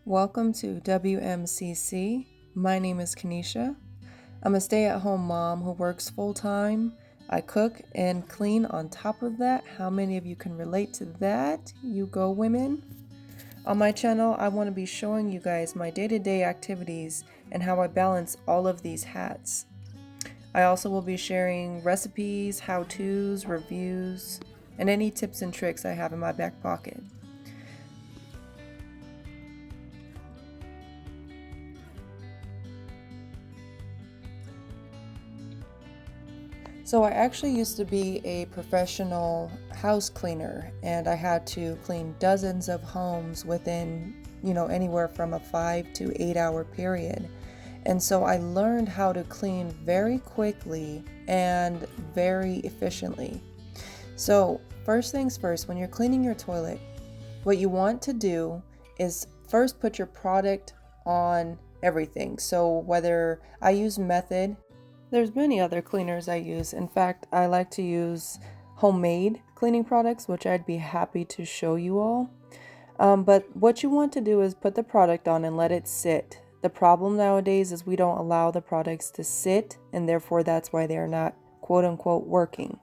Welcome to WMCC. My name is Kanisha. I'm a stay-at-home mom who works full-time. I cook and clean on top of that. How many of you can relate to that? You go, women. On my channel, I want to be showing you guys my day-to-day activities and how I balance all of these hats. I also will be sharing recipes, how-tos, reviews, and any tips and tricks I have in my back pocket. So I actually used to be a professional house cleaner, and I had to clean dozens of homes within, anywhere from a 5 to 8 hour period. And so I learned how to clean very quickly and very efficiently. So first things first, when you're cleaning your toilet, what you want to do is first put your product on everything. So whether I use Method, there's many other cleaners I use. In fact, I like to use homemade cleaning products, which I'd be happy to show you all. But what you want to do is put the product on and let it sit. The problem nowadays is we don't allow the products to sit, and therefore that's why they are not quote unquote working.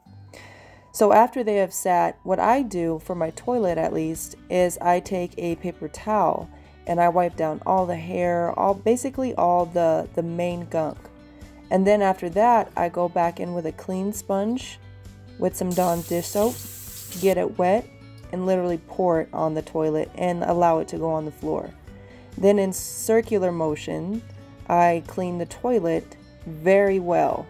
So after they have sat, what I do for my toilet at least is I take a paper towel and I wipe down all the hair, basically all the main gunk. And then after that, I go back in with a clean sponge with some Dawn dish soap, get it wet, and literally pour it on the toilet and allow it to go on the floor. Then in circular motion, I clean the toilet very well.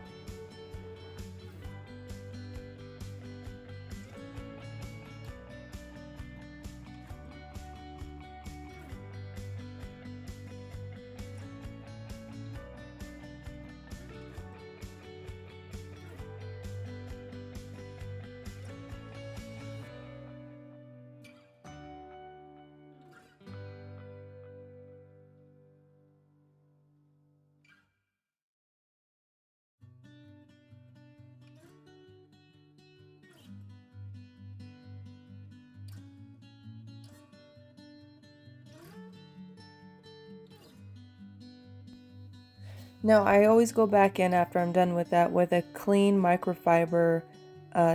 Now, I always go back in after I'm done with that with a clean microfiber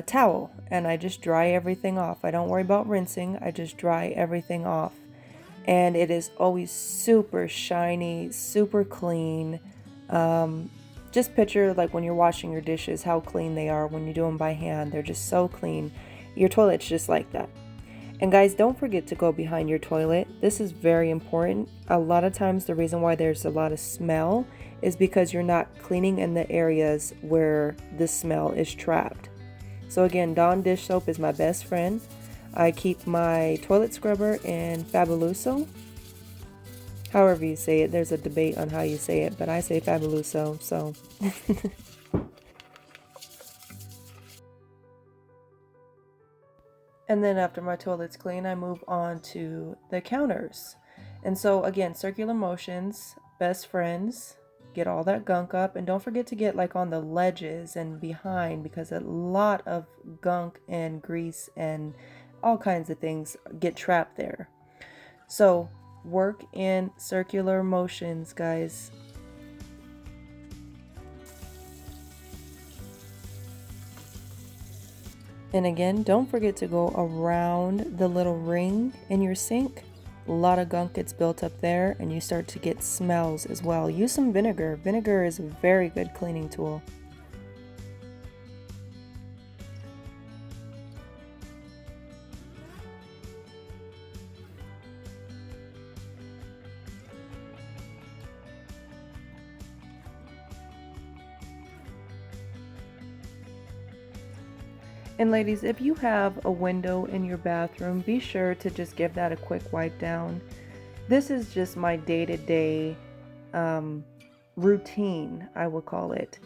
towel, and I just dry everything off. I don't worry about rinsing, I just dry everything off. And it is always super shiny, super clean. Just picture like when you're washing your dishes, how clean they are when you do them by hand. They're just so clean. Your toilet's just like that. And guys, don't forget to go behind your toilet. This is very important. A lot of times the reason why there's a lot of smell is because you're not cleaning in the areas where the smell is trapped. So again, Dawn dish soap is my best friend. I keep my toilet scrubber in Fabuloso. However you say it, there's a debate on how you say it, but I say Fabuloso, so. And then after my toilet's clean, I move on to the counters. And so again, circular motions, best friends, get all that gunk up, and don't forget to get like on the ledges and behind, because a lot of gunk and grease and all kinds of things get trapped there. So work in circular motions, guys. And again, don't forget to go around the little ring in your sink. A lot of gunk gets built up there, and you start to get smells as well. Use some vinegar. Vinegar is a very good cleaning tool. And ladies, if you have a window in your bathroom, be sure to just give that a quick wipe down. This is just my day-to-day routine, I would call it.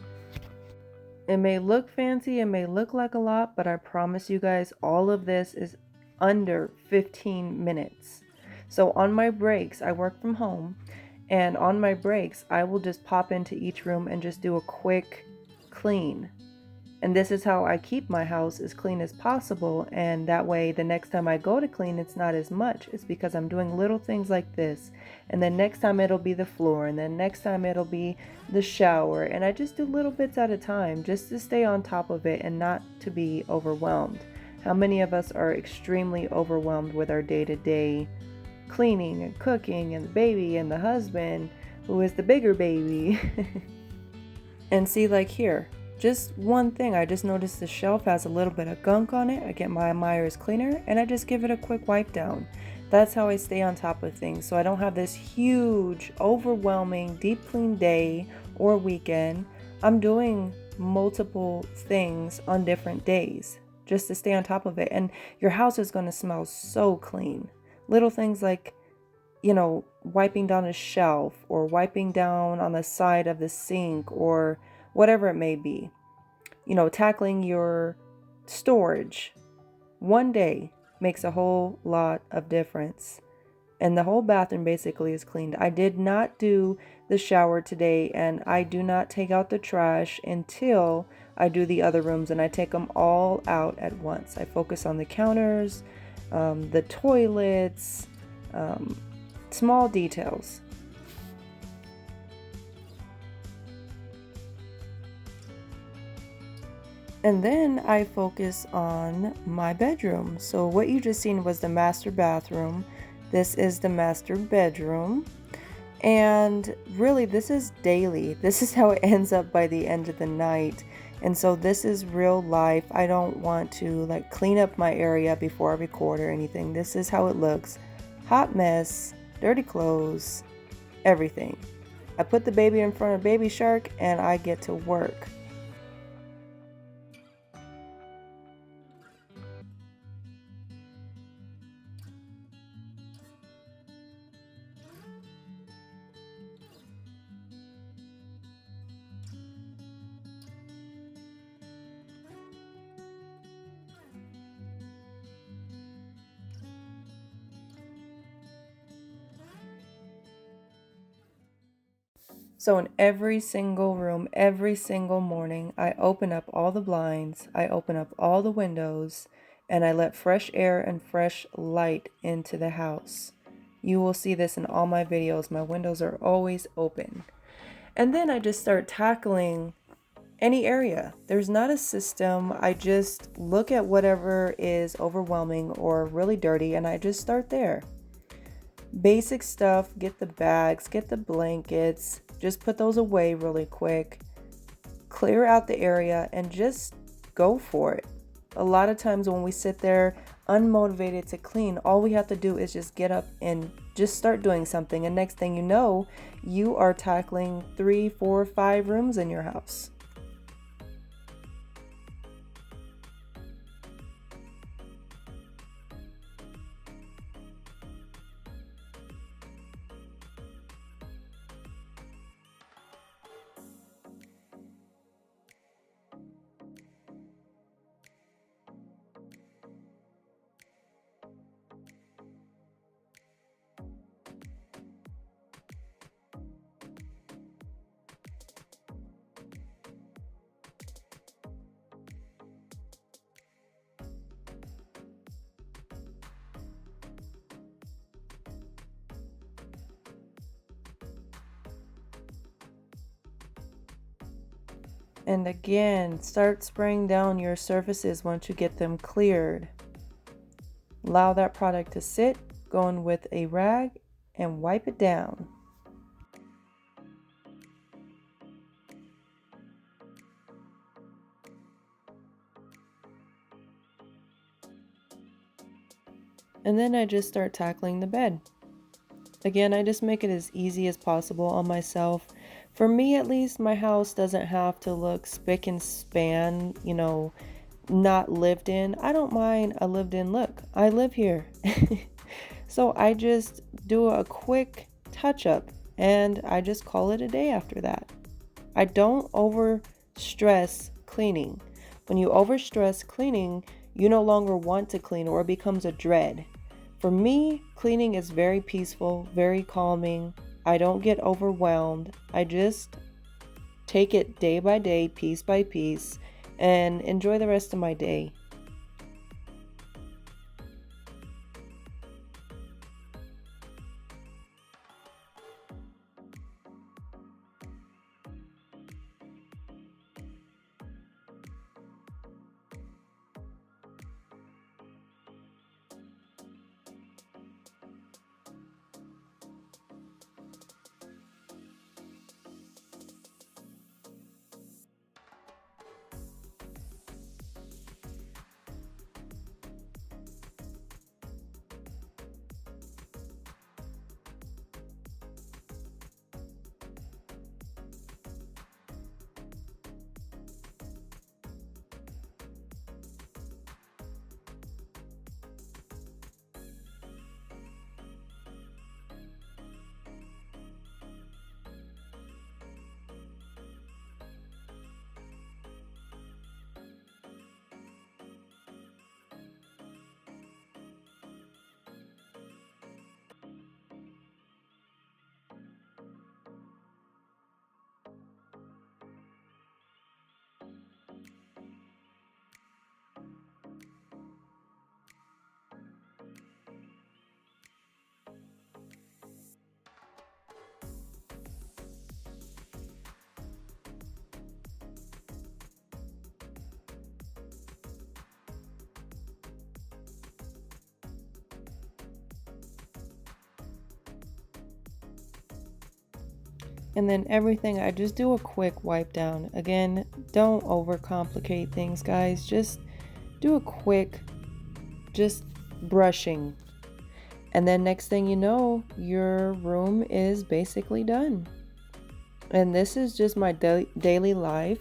It may look fancy, it may look like a lot, but I promise you guys, all of this is under 15 minutes. So on my breaks, I work from home, and on my breaks, I will just pop into each room and just do a quick clean. And this is how I keep my house as clean as possible. And that way, the next time I go to clean, it's not as much. It's because I'm doing little things like this. And then next time it'll be the floor. And then next time it'll be the shower. And I just do little bits at a time just to stay on top of it and not to be overwhelmed. How many of us are extremely overwhelmed with our day-to-day cleaning and cooking and the baby and the husband who is the bigger baby? And see, like here, just one thing, I just noticed the shelf has a little bit of gunk on it. I get my Myers cleaner and I just give it a quick wipe down. That's how I stay on top of things, so I don't have this huge, overwhelming, deep clean day or weekend. I'm doing multiple things on different days just to stay on top of it. And your house is going to smell so clean. Little things like, wiping down a shelf or wiping down on the side of the sink or whatever it may be. Tackling your storage one day makes a whole lot of difference. And the whole bathroom basically is cleaned. I did not do the shower today, and I do not take out the trash until I do the other rooms, and I take them all out at once. I focus on the counters, the toilets, small details. And then I focus on my bedroom. So what you just seen was the master bathroom. This is the master bedroom. And really, this is daily. This is how it ends up by the end of the night. And so this is real life. I don't want to clean up my area before I record or anything. This is how it looks. Hot mess, dirty clothes, everything. I put the baby in front of Baby Shark and I get to work. So in every single room, every single morning, I open up all the blinds, I open up all the windows, and I let fresh air and fresh light into the house. You will see this in all my videos. My windows are always open. And then I just start tackling any area. There's not a system. I just look at whatever is overwhelming or really dirty, and I just start there. Basic stuff, get the bags, get the blankets, just put those away really quick, clear out the area, and just go for it. A lot of times when we sit there unmotivated to clean, all we have to do is just get up and just start doing something. And next thing you know, you are tackling 3, 4, 5 rooms in your house. And again, start spraying down your surfaces once you get them cleared. Allow that product to sit, go in with a rag, and wipe it down. And then I just start tackling the bed. Again, I just make it as easy as possible on myself. For me, at least, my house doesn't have to look spick and span, not lived in. I don't mind a lived in look. I live here. So I just do a quick touch up and I just call it a day after that. I don't over stress cleaning. When you over stress cleaning, you no longer want to clean, or it becomes a dread. For me, cleaning is very peaceful, very calming. I don't get overwhelmed. I just take it day by day, piece by piece, and enjoy the rest of my day. And then everything, I just do a quick wipe down. Again, don't overcomplicate things, guys. Just do a quick, just brushing. And then next thing you know, your room is basically done. And this is just my daily life.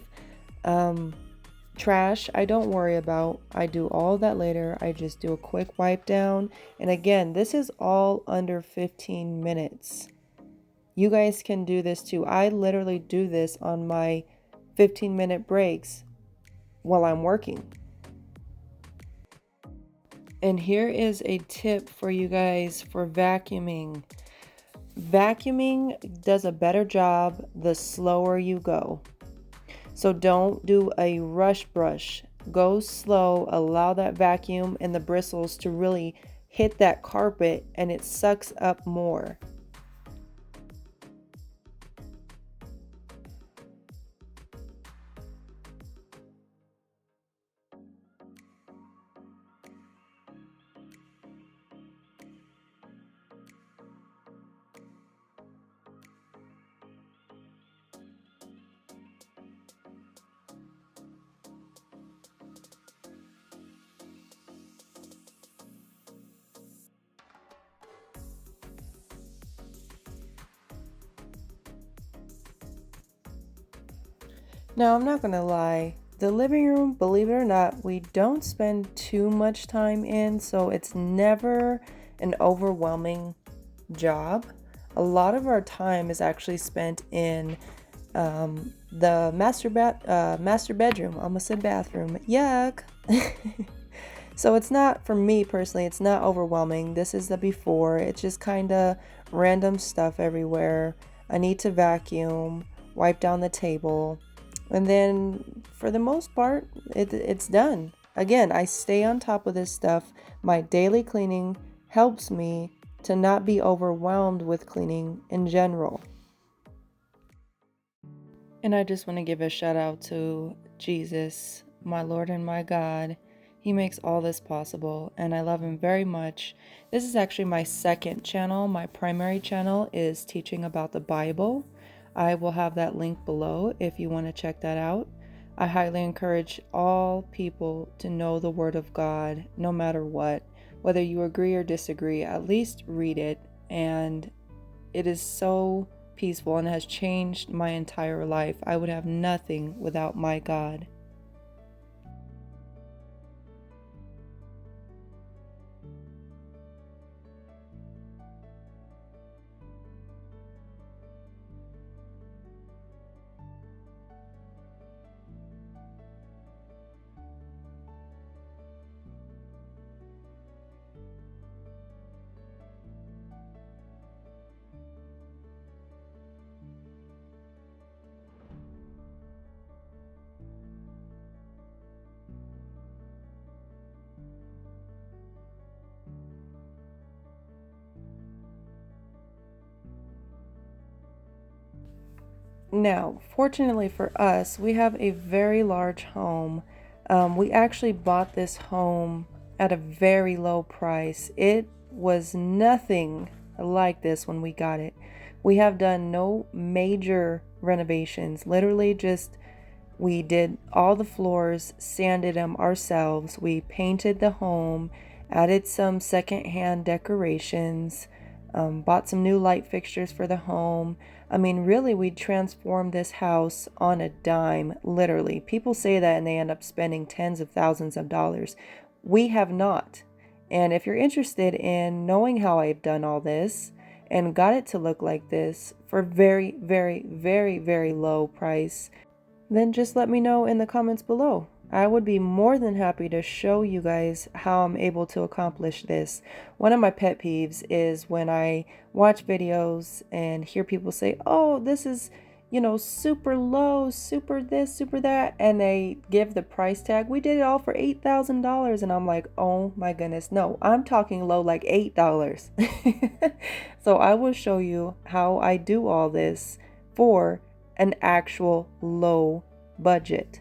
Trash, I don't worry about. I do all that later. I just do a quick wipe down. And again, this is all under 15 minutes. You guys can do this too. I literally do this on my 15-minute breaks while I'm working. And here is a tip for you guys for vacuuming. Vacuuming does a better job the slower you go. So don't do a rush brush. Go slow, allow that vacuum and the bristles to really hit that carpet, and it sucks up more. Now, I'm not gonna lie, the living room, believe it or not, we don't spend too much time in, so it's never an overwhelming job. A lot of our time is actually spent in the master bedroom. I almost said bathroom. Yuck. So it's not, for me personally, it's not overwhelming. This is the before. It's just kind of random stuff everywhere. I need to vacuum, wipe down the table, and then for the most part, it's done. Again, I stay on top of this stuff. My daily cleaning helps me to not be overwhelmed with cleaning in general. And I just want to give a shout out to Jesus, my Lord and my God. He makes all this possible, and I love him very much. This is actually my second channel. My primary channel is teaching about the Bible. I will have that link below if you want to check that out. I highly encourage all people to know the Word of God, no matter what. Whether you agree or disagree, at least read it. And it is so peaceful and has changed my entire life. I would have nothing without my God. Now, fortunately for us, we have a very large home. We actually bought this home at a very low price. It was nothing like this when we got it. We have done no major renovations, literally just we did all the floors, sanded them ourselves. We painted the home, added some secondhand decorations, bought some new light fixtures for the home. I mean, really, we transformed this house on a dime, literally. People say that and they end up spending tens of thousands of dollars. We have not. And if you're interested in knowing how I've done all this and got it to look like this for very, very, very, very low price, then just let me know in the comments below. I would be more than happy to show you guys how I'm able to accomplish this. One of my pet peeves is when I watch videos and hear people say, oh, this is, super low, super this, super that, and they give the price tag. We did it all for $8,000. And I'm like, oh my goodness, no, I'm talking low like $8. So I will show you how I do all this for an actual low budget.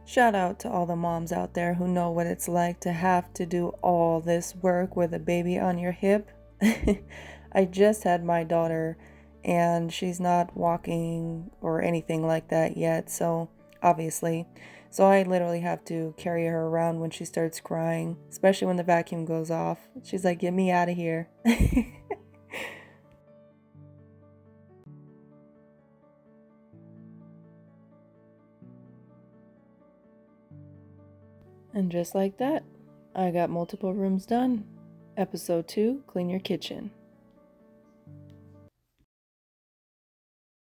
Shout out to all the moms out there who know what it's like to have to do all this work with a baby on your hip. I just had my daughter and she's not walking or anything like that yet, so obviously. So I literally have to carry her around when she starts crying, especially when the vacuum goes off. She's like, get me out of here. And just like that, I got multiple rooms done. Episode 2, clean your kitchen.